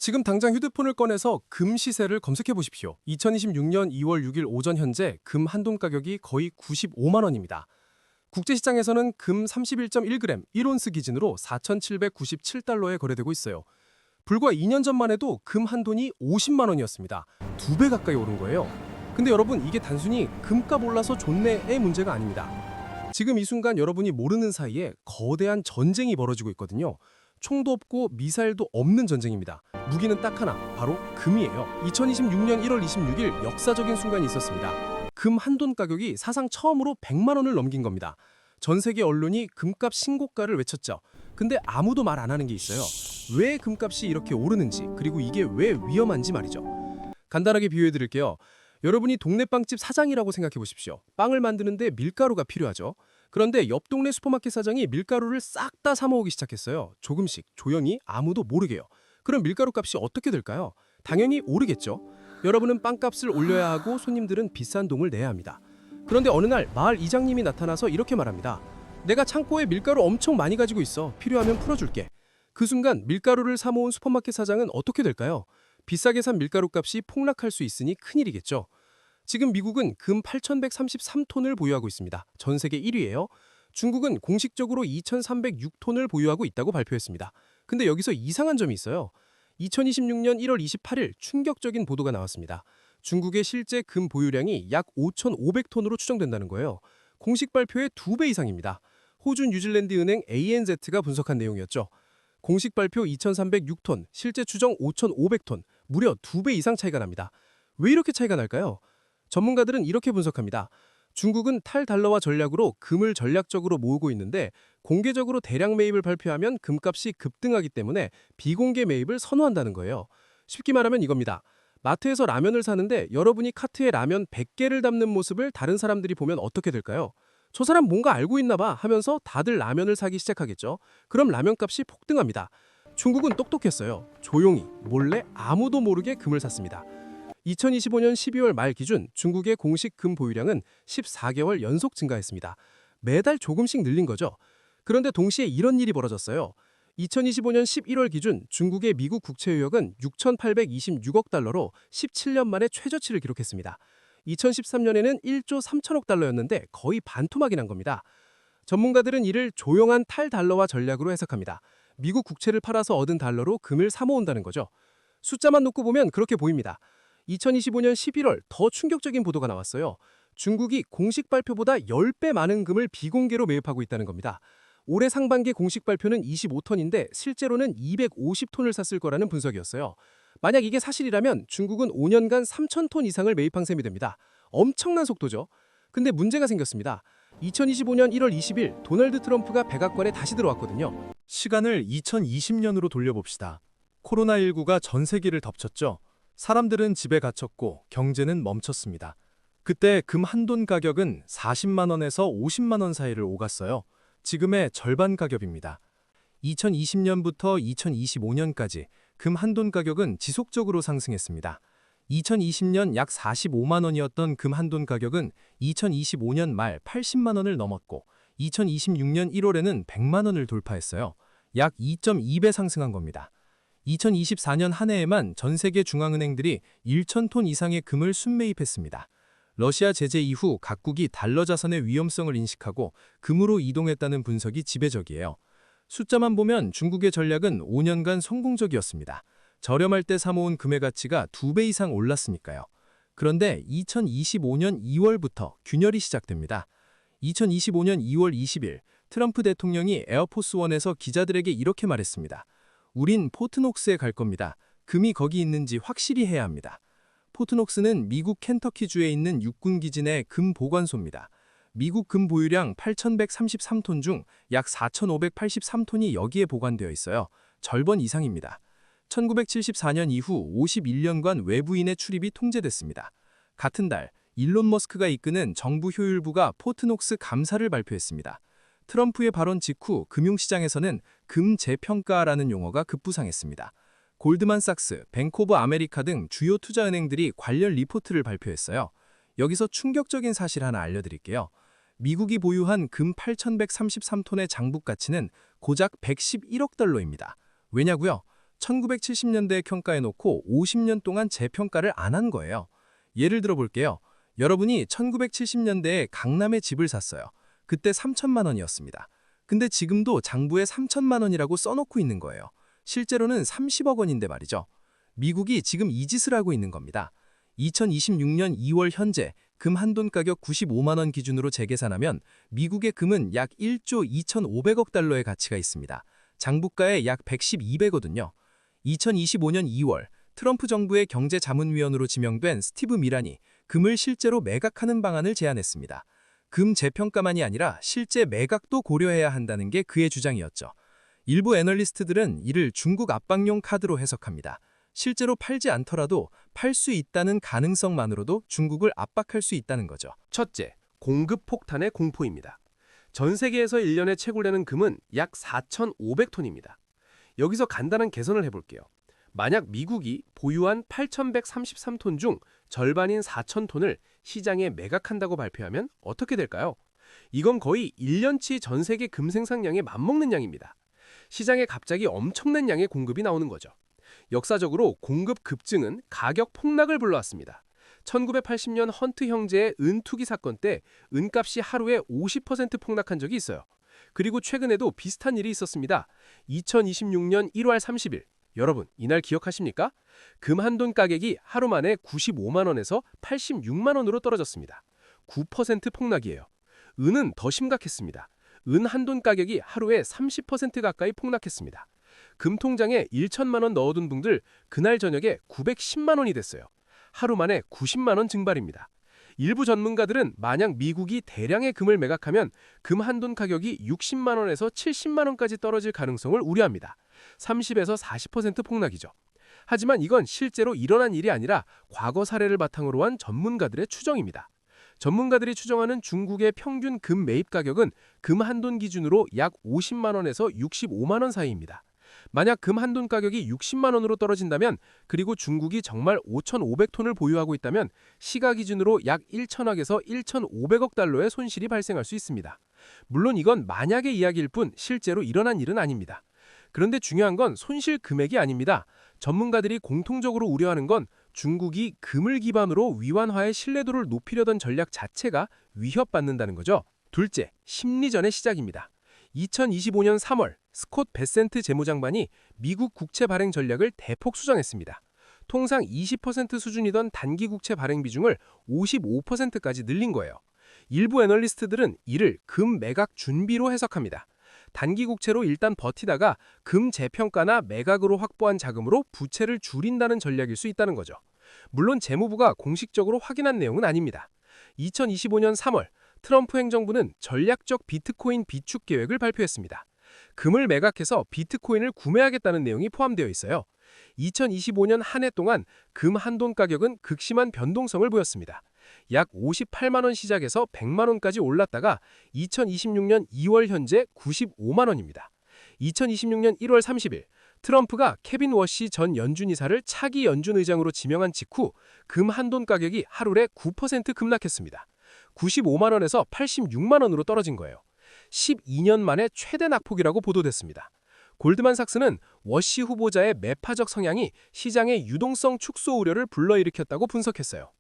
지금 당장 휴대폰을 꺼내서 금 시세를 검색해 보십시오. 2026년 2월 6일 오전 현재 금 한돈 가격이 거의 95만 원입니다. 국제시장에서는 금 31.1g 1온스 기준으로 4,797달러에 거래되고 있어요. 불과 2년 전만 해도 금 한돈이 50만 원이었습니다. 2배 가까이 오른 거예요. 근데 여러분, 이게 단순히 금값 올라서 좋네의 문제가 아닙니다. 지금 이 순간 여러분이 모르는 사이에 거대한 전쟁이 벌어지고 있거든요. 총도 없고 미사일도 없는 전쟁입니다. 무기는 딱 하나, 바로 금이에요. 2026년 1월 26일 역사적인 순간이 있었습니다. 금 한돈 가격이 사상 처음으로 100만 원을 넘긴 겁니다. 전 세계 언론이 금값 신고가를 외쳤죠. 근데 아무도 말 안 하는 게 있어요. 왜 금값이 이렇게 오르는지, 그리고 이게 왜 위험한지 말이죠. 간단하게 비유해 드릴게요. 여러분이 동네 빵집 사장이라고 생각해 보십시오. 빵을 만드는데 밀가루가 필요하죠. 그런데 옆 동네 슈퍼마켓 사장이 밀가루를 싹 다 사 모으기 시작했어요. 조금씩, 조용히, 아무도 모르게요. 그럼 밀가루 값이 어떻게 될까요? 당연히 오르겠죠. 여러분은 빵값을 올려야 하고 손님들은 비싼 돈을 내야 합니다. 그런데 어느 날 마을 이장님이 나타나서 이렇게 말합니다. 내가 창고에 밀가루 엄청 많이 가지고 있어. 필요하면 풀어줄게. 그 순간 밀가루를 사 모은 슈퍼마켓 사장은 어떻게 될까요? 비싸게 산 밀가루 값이 폭락할 수 있으니 큰일이겠죠. 지금 미국은 금 8,133톤을 보유하고 있습니다. 전 세계 1위예요. 중국은 공식적으로 2,306톤을 보유하고 있다고 발표했습니다. 근데 여기서 이상한 점이 있어요. 2026년 1월 28일 충격적인 보도가 나왔습니다. 중국의 실제 금 보유량이 약 5,500톤으로 추정된다는 거예요. 공식 발표의 2배 이상입니다. 호주 뉴질랜드 은행 ANZ가 분석한 내용이었죠. 공식 발표 2,306톤, 실제 추정 5,500톤, 무려 2배 이상 차이가 납니다. 왜 이렇게 차이가 날까요? 전문가들은 이렇게 분석합니다. 중국은 탈달러화 전략으로 금을 전략적으로 모으고 있는데 공개적으로 대량 매입을 발표하면 금값이 급등하기 때문에 비공개 매입을 선호한다는 거예요. 쉽게 말하면 이겁니다. 마트에서 라면을 사는데 여러분이 카트에 라면 100개를 담는 모습을 다른 사람들이 보면 어떻게 될까요? 저 사람 뭔가 알고 있나 봐 하면서 다들 라면을 사기 시작하겠죠. 그럼 라면값이 폭등합니다. 중국은 똑똑했어요. 조용히, 몰래 아무도 모르게 금을 샀습니다. 2025년 12월 말 기준 중국의 공식 금 보유량은 14개월 연속 증가했습니다. 매달 조금씩 늘린 거죠. 그런데 동시에 이런 일이 벌어졌어요. 2025년 11월 기준 중국의 미국 국채 유역은 6,826억 달러로 17년 만에 최저치를 기록했습니다. 2013년에는 1조 3천억 달러였는데 거의 반토막이 난 겁니다. 전문가들은 이를 조용한 탈달러화 전략으로 해석합니다. 미국 국채를 팔아서 얻은 달러로 금을 사 모은다는 거죠. 숫자만 놓고 보면 그렇게 보입니다. 2025년 11월 더 충격적인 보도가 나왔어요. 중국이 공식 발표보다 10배 많은 금을 비공개로 매입하고 있다는 겁니다. 올해 상반기 공식 발표는 25톤인데 실제로는 250톤을 샀을 거라는 분석이었어요. 만약 이게 사실이라면 중국은 5년간 3,000톤 이상을 매입한 셈이 됩니다. 엄청난 속도죠. 근데 문제가 생겼습니다. 2025년 1월 20일 도널드 트럼프가 백악관에 다시 들어왔거든요. 시간을 2020년으로 돌려봅시다. 코로나19가 전 세계를 덮쳤죠. 사람들은 집에 갇혔고 경제는 멈췄습니다. 그때 금 한돈 가격은 40만 원에서 50만 원 사이를 오갔어요. 지금의 절반 가격입니다. 2020년부터 2025년까지 금 한돈 가격은 지속적으로 상승했습니다. 2020년 약 45만 원이었던 금 한돈 가격은 2025년 말 80만 원을 넘었고 2026년 1월에는 100만 원을 돌파했어요. 약 2.2배 상승한 겁니다. 2024년 한 해에만 전 세계 중앙은행들이 1,000톤 이상의 금을 순매입했습니다. 러시아 제재 이후 각국이 달러 자산의 위험성을 인식하고 금으로 이동했다는 분석이 지배적이에요. 숫자만 보면 중국의 전략은 5년간 성공적이었습니다. 저렴할 때 사모은 금의 가치가 2배 이상 올랐으니까요. 그런데 2025년 2월부터 균열이 시작됩니다. 2025년 2월 20일 트럼프 대통령이 에어포스원에서 기자들에게 이렇게 말했습니다. 우린 포트녹스에 갈 겁니다. 금이 거기 있는지 확실히 해야 합니다. 포트녹스는 미국 켄터키주에 있는 육군기지 내 금 보관소입니다. 미국 금 보유량 8,133톤 중 약 4,583톤이 여기에 보관되어 있어요. 절반 이상입니다. 1974년 이후 51년간 외부인의 출입이 통제됐습니다. 같은 달 일론 머스크가 이끄는 정부 효율부가 포트녹스 감사를 발표했습니다. 트럼프의 발언 직후 금융시장에서는 금 재평가라는 용어가 급부상했습니다. 골드만삭스, 뱅크 오브 아메리카 등 주요 투자은행들이 관련 리포트를 발표했어요. 여기서 충격적인 사실 하나 알려드릴게요. 미국이 보유한 금 8,133톤의 장부 가치는 고작 111억 달러입니다. 왜냐고요? 1970년대에 평가해놓고 50년 동안 재평가를 안 한 거예요. 예를 들어 볼게요. 여러분이 1970년대에 강남에 집을 샀어요. 그때 3천만 원이었습니다. 근데 지금도 장부에 3천만 원이라고 써놓고 있는 거예요. 실제로는 30억 원인데 말이죠. 미국이 지금 이 짓을 하고 있는 겁니다. 2026년 2월 현재 금 한돈 가격 95만 원 기준으로 재계산하면 미국의 금은 약 1조 2,500억 달러의 가치가 있습니다. 장부가의 약 112배거든요. 2025년 2월 트럼프 정부의 경제자문위원으로 지명된 스티브 미란이 금을 실제로 매각하는 방안을 제안했습니다. 금 재평가만이 아니라 실제 매각도 고려해야 한다는 게 그의 주장이었죠. 일부 애널리스트들은 이를 중국 압박용 카드로 해석합니다. 실제로 팔지 않더라도 팔 수 있다는 가능성만으로도 중국을 압박할 수 있다는 거죠. 첫째, 공급 폭탄의 공포입니다. 전 세계에서 1년에 채굴되는 금은 약 4,500톤입니다. 여기서 간단한 계산을 해볼게요. 만약 미국이 보유한 8,133톤 중 절반인 4,000톤을 시장에 매각한다고 발표하면 어떻게 될까요? 이건 거의 1년치 전 세계 금 생산량에 맞먹는 양입니다. 시장에 갑자기 엄청난 양의 공급이 나오는 거죠. 역사적으로 공급 급증은 가격 폭락을 불러왔습니다. 1980년 헌트 형제의 은 투기 사건 때 은값이 하루에 50% 폭락한 적이 있어요. 그리고 최근에도 비슷한 일이 있었습니다. 2026년 1월 30일. 여러분, 이날 기억하십니까? 금 한돈 가격이 하루 만에 95만 원에서 86만 원으로 떨어졌습니다. 9% 폭락이에요. 은은 더 심각했습니다. 은 한돈 가격이 하루에 30% 가까이 폭락했습니다. 금 통장에 1천만 원 넣어둔 분들 그날 저녁에 910만 원이 됐어요. 하루 만에 90만 원 증발입니다. 일부 전문가들은 만약 미국이 대량의 금을 매각하면 금 한돈 가격이 60만 원에서 70만 원까지 떨어질 가능성을 우려합니다. 30에서 40% 폭락이죠. 하지만 이건 실제로 일어난 일이 아니라 과거 사례를 바탕으로 한 전문가들의 추정입니다. 전문가들이 추정하는 중국의 평균 금 매입 가격은 금 한돈 기준으로 약 50만 원에서 65만 원 사이입니다. 만약 금 한돈 가격이 60만 원으로 떨어진다면 그리고 중국이 정말 5,500톤을 보유하고 있다면 시가 기준으로 약 1천억에서 1,500억 달러의 손실이 발생할 수 있습니다. 물론 이건 만약의 이야기일 뿐 실제로 일어난 일은 아닙니다. 그런데 중요한 건 손실 금액이 아닙니다. 전문가들이 공통적으로 우려하는 건 중국이 금을 기반으로 위안화의 신뢰도를 높이려던 전략 자체가 위협받는다는 거죠. 둘째, 심리전의 시작입니다. 2025년 3월 스콧 베센트 재무장관이 미국 국채 발행 전략을 대폭 수정했습니다. 통상 20% 수준이던 단기 국채 발행 비중을 55%까지 늘린 거예요. 일부 애널리스트들은 이를 금 매각 준비로 해석합니다. 단기 국채로 일단 버티다가 금 재평가나 매각으로 확보한 자금으로 부채를 줄인다는 전략일 수 있다는 거죠. 물론 재무부가 공식적으로 확인한 내용은 아닙니다. 2025년 3월 트럼프 행정부는 전략적 비트코인 비축 계획을 발표했습니다. 금을 매각해서 비트코인을 구매하겠다는 내용이 포함되어 있어요. 2025년 한 해 동안 금 한돈 가격은 극심한 변동성을 보였습니다. 약 58만 원 시작해서 100만 원까지 올랐다가 2026년 2월 현재 95만 원입니다. 2026년 1월 30일 트럼프가 케빈 워시 전 연준 이사를 차기 연준 의장으로 지명한 직후 금 한돈 가격이 하루에 9% 급락했습니다. 95만 원에서 86만 원으로 떨어진 거예요. 12년 만에 최대 낙폭이라고 보도됐습니다. 골드만삭스는 워시 후보자의 매파적 성향이 시장의 유동성 축소 우려를 불러일으켰다고 분석했어요.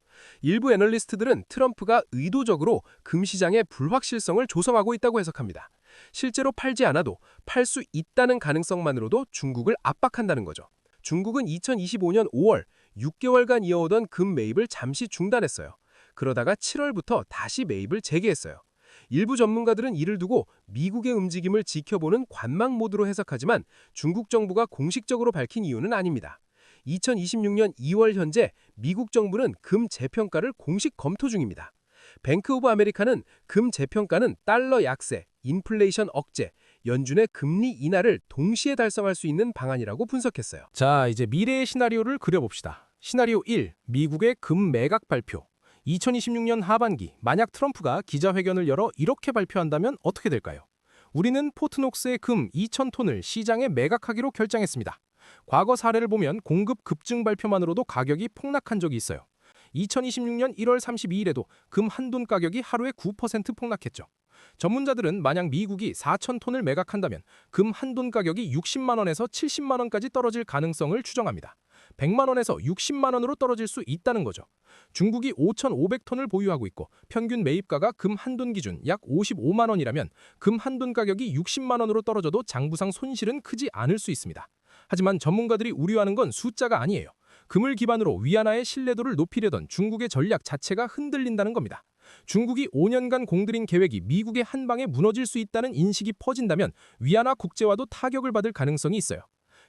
일부 애널리스트들은 트럼프가 의도적으로 금 시장의 불확실성을 조성하고 있다고 해석합니다. 실제로 팔지 않아도 팔 수 있다는 가능성만으로도 중국을 압박한다는 거죠. 중국은 2025년 5월 6개월간 이어오던 금 매입을 잠시 중단했어요. 그러다가 7월부터 다시 매입을 재개했어요. 일부 전문가들은 이를 두고 미국의 움직임을 지켜보는 관망 모드로 해석하지만 중국 정부가 공식적으로 밝힌 이유는 아닙니다. 2026년 2월 현재 미국 정부는 금 재평가를 공식 검토 중입니다. 뱅크 오브 아메리카는 금 재평가는 달러 약세, 인플레이션 억제, 연준의 금리 인하를 동시에 달성할 수 있는 방안이라고 분석했어요. 자, 이제 미래의 시나리오를 그려봅시다. 시나리오 1. 미국의 금 매각 발표. 2026년 하반기, 만약 트럼프가 기자회견을 열어 이렇게 발표한다면 어떻게 될까요? 우리는 포트녹스의 금 2,000톤을 시장에 매각하기로 결정했습니다. 과거 사례를 보면 공급 급증 발표만으로도 가격이 폭락한 적이 있어요. 2026년 1월 32일에도 금 한돈 가격이 하루에 9% 폭락했죠. 전문자들은 만약 미국이 4,000톤을 매각한다면 금 한돈 가격이 60만 원에서 70만 원까지 떨어질 가능성을 추정합니다. 100만 원에서 60만 원으로 떨어질 수 있다는 거죠. 중국이 5,500톤을 보유하고 있고 평균 매입가가 금 한돈 기준 약 55만 원이라면 금 한돈 가격이 60만 원으로 떨어져도 장부상 손실은 크지 않을 수 있습니다. 하지만 전문가들이 우려하는 건 숫자가 아니에요. 금을 기반으로 위안화의 신뢰도를 높이려던 중국의 전략 자체가 흔들린다는 겁니다. 중국이 5년간 공들인 계획이 미국의 한 방에 무너질 수 있다는 인식이 퍼진다면 위안화 국제화도 타격을 받을 가능성이 있어요.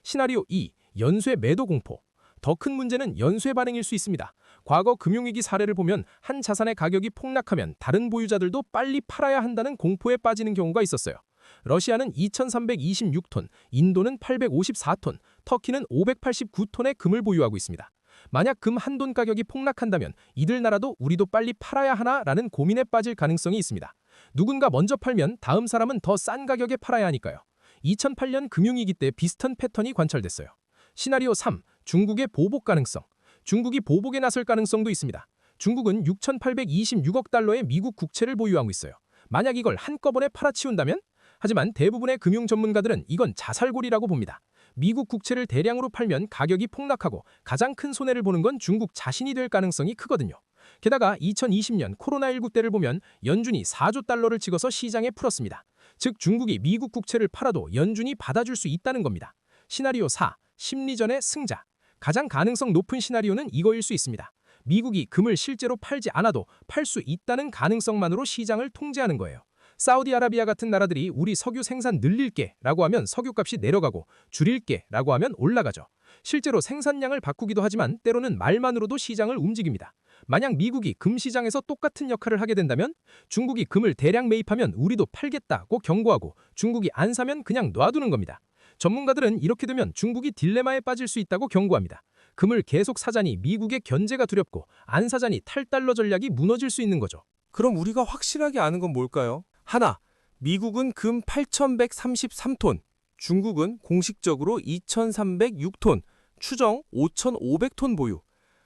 시나리오 2. 연쇄 매도 공포. 더 큰 문제는 연쇄 반응일 수 있습니다. 과거 금융위기 사례를 보면 한 자산의 가격이 폭락하면 다른 보유자들도 빨리 팔아야 한다는 공포에 빠지는 경우가 있었어요. 러시아는 2,326톤, 인도는 854톤, 터키는 589톤의 금을 보유하고 있습니다. 만약 금 한돈 가격이 폭락한다면 이들 나라도 우리도 빨리 팔아야 하나라는 고민에 빠질 가능성이 있습니다. 누군가 먼저 팔면 다음 사람은 더 싼 가격에 팔아야 하니까요. 2008년 금융위기 때 비슷한 패턴이 관찰됐어요. 시나리오 3. 중국의 보복 가능성. 중국이 보복에 나설 가능성도 있습니다. 중국은 6,826억 달러의 미국 국채를 보유하고 있어요. 만약 이걸 한꺼번에 팔아치운다면? 하지만 대부분의 금융 전문가들은 이건 자살골이라고 봅니다. 미국 국채를 대량으로 팔면 가격이 폭락하고 가장 큰 손해를 보는 건 중국 자신이 될 가능성이 크거든요. 게다가 2020년 코로나19 때를 보면 연준이 4조 달러를 찍어서 시장에 풀었습니다. 즉 중국이 미국 국채를 팔아도 연준이 받아줄 수 있다는 겁니다. 시나리오 4. 심리전의 승자. 가장 가능성 높은 시나리오는 이거일 수 있습니다. 미국이 금을 실제로 팔지 않아도 팔 수 있다는 가능성만으로 시장을 통제하는 거예요. 사우디아라비아 같은 나라들이 우리 석유 생산 늘릴게 라고 하면 석유값이 내려가고 줄일게 라고 하면 올라가죠. 실제로 생산량을 바꾸기도 하지만 때로는 말만으로도 시장을 움직입니다. 만약 미국이 금 시장에서 똑같은 역할을 하게 된다면 중국이 금을 대량 매입하면 우리도 팔겠다고 경고하고 중국이 안 사면 그냥 놔두는 겁니다. 전문가들은 이렇게 되면 중국이 딜레마에 빠질 수 있다고 경고합니다. 금을 계속 사자니 미국의 견제가 두렵고 안 사자니 탈달러 전략이 무너질 수 있는 거죠. 그럼 우리가 확실하게 아는 건 뭘까요? 하나, 미국은 금 8,133톤, 중국은 공식적으로 2,306톤, 추정 5,500톤 보유.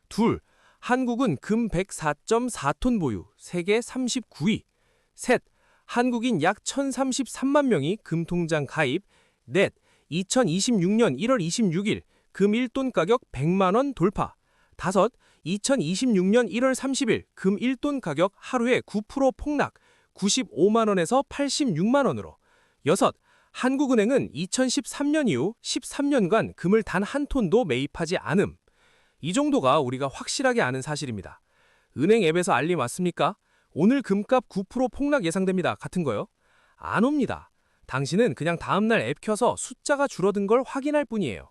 둘, 한국은 금 104.4톤 보유, 세계 39위. 셋, 한국인 약 1,033만 명이 금통장 가입. 넷, 2026년 1월 26일 금 1돈 가격 100만 원 돌파. 다섯, 2026년 1월 30일 금 1돈 가격 하루에 9% 폭락, 95만 원에서 86만 원으로. 여섯, 한국은행은 2013년 이후 13년간 금을 단 한 톤도 매입하지 않음. 이 정도가 우리가 확실하게 아는 사실입니다. 은행 앱에서 알림 왔습니까? 오늘 금값 9% 폭락 예상됩니다. 같은 거요? 안 옵니다. 당신은 그냥 다음날 앱 켜서 숫자가 줄어든 걸 확인할 뿐이에요.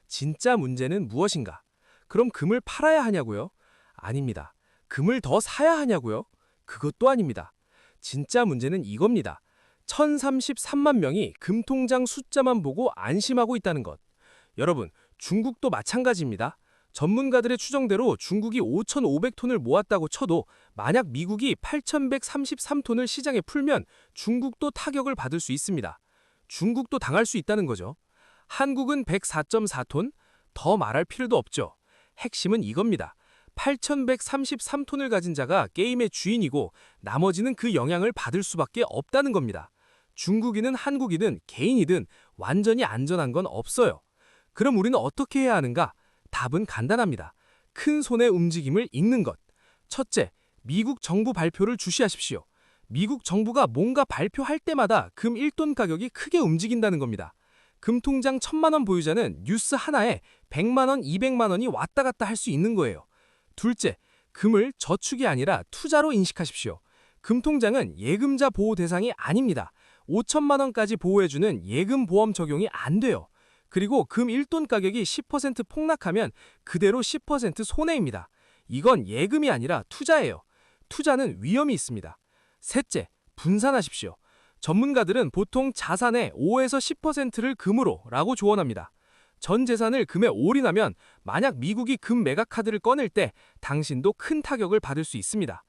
진짜 문제는 무엇인가? 그럼 금을 팔아야 하냐고요? 아닙니다. 금을 더 사야 하냐고요? 그것도 아닙니다. 진짜 문제는 이겁니다. 1,033만 명이 금통장 숫자만 보고 안심하고 있다는 것. 여러분, 중국도 마찬가지입니다. 전문가들의 추정대로 중국이 5,500톤을 모았다고 쳐도 만약 미국이 8,133톤을 시장에 풀면 중국도 타격을 받을 수 있습니다. 중국도 당할 수 있다는 거죠. 한국은 104.4톤? 더 말할 필요도 없죠. 핵심은 이겁니다. 8,133톤을 가진 자가 게임의 주인이고 나머지는 그 영향을 받을 수밖에 없다는 겁니다. 중국이든 한국이든 개인이든 완전히 안전한 건 없어요. 그럼 우리는 어떻게 해야 하는가? 답은 간단합니다. 큰 손의 움직임을 읽는 것. 첫째, 미국 정부 발표를 주시하십시오. 미국 정부가 뭔가 발표할 때마다 금 1돈 가격이 크게 움직인다는 겁니다. 금통장 1,000만 원 보유자는 뉴스 하나에 100만 원, 200만 원이 왔다 갔다 할 수 있는 거예요. 둘째, 금을 저축이 아니라 투자로 인식하십시오. 금통장은 예금자 보호 대상이 아닙니다. 5천만 원까지 보호해주는 예금 보험 적용이 안 돼요. 그리고 금 1돈 가격이 10% 폭락하면 그대로 10% 손해입니다. 이건 예금이 아니라 투자예요. 투자는 위험이 있습니다. 셋째, 분산하십시오. 전문가들은 보통 자산의 5에서 10%를 금으로 라고 조언합니다. 전 재산을 금에 올인하면 만약 미국이 금 매각 카드를 꺼낼 때 당신도 큰 타격을 받을 수 있습니다.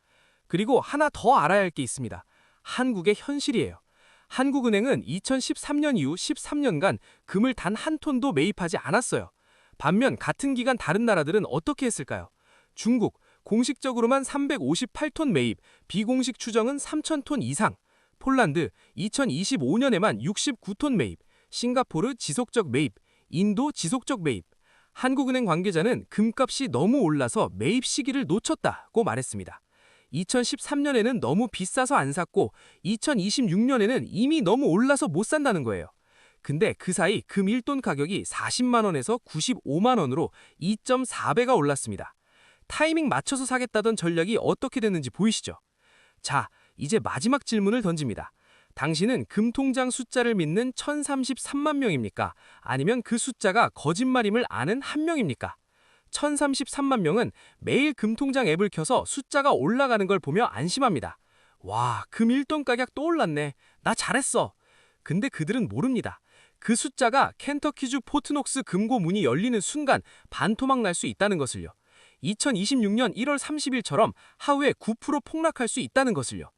그리고 하나 더 알아야 할 게 있습니다. 한국의 현실이에요. 한국은행은 2013년 이후 13년간 금을 단 한 톤도 매입하지 않았어요. 반면 같은 기간 다른 나라들은 어떻게 했을까요? 중국, 공식적으로만 358톤 매입, 비공식 추정은 3,000톤 이상. 폴란드 2025년에만 69톤 매입, 싱가포르 지속적 매입, 인도 지속적 매입. 한국은행 관계자는 금값이 너무 올라서 매입 시기를 놓쳤다고 말했습니다. 2013년에는 너무 비싸서 안 샀고 2026년에는 이미 너무 올라서 못 산다는 거예요. 근데 그 사이 금 1돈 가격이 40만 원에서 95만 원으로 2.4배가 올랐습니다. 타이밍 맞춰서 사겠다던 전략이 어떻게 됐는지 보이시죠? 자, 이제 마지막 질문을 던집니다. 당신은 금통장 숫자를 믿는 1033만 명입니까? 아니면 그 숫자가 거짓말임을 아는 한 명입니까? 1033만 명은 매일 금통장 앱을 켜서 숫자가 올라가는 걸 보며 안심합니다. 와, 금 1돈 가격 또 올랐네. 나 잘했어. 근데 그들은 모릅니다. 그 숫자가 켄터키주 포트녹스 금고 문이 열리는 순간 반토막 날 수 있다는 것을요. 2026년 1월 30일처럼 하루에 9% 폭락할 수 있다는 것을요.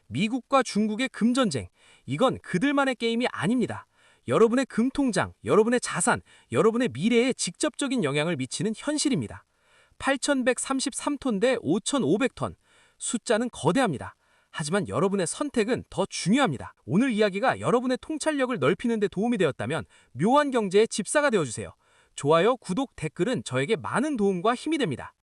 미국과 중국의 금전쟁, 이건 그들만의 게임이 아닙니다. 여러분의 금통장, 여러분의 자산, 여러분의 미래에 직접적인 영향을 미치는 현실입니다. 8,133톤 대 5,500톤. 숫자는 거대합니다. 하지만 여러분의 선택은 더 중요합니다. 오늘 이야기가 여러분의 통찰력을 넓히는 데 도움이 되었다면 묘한 경제의 집사가 되어주세요. 좋아요, 구독, 댓글은 저에게 많은 도움과 힘이 됩니다.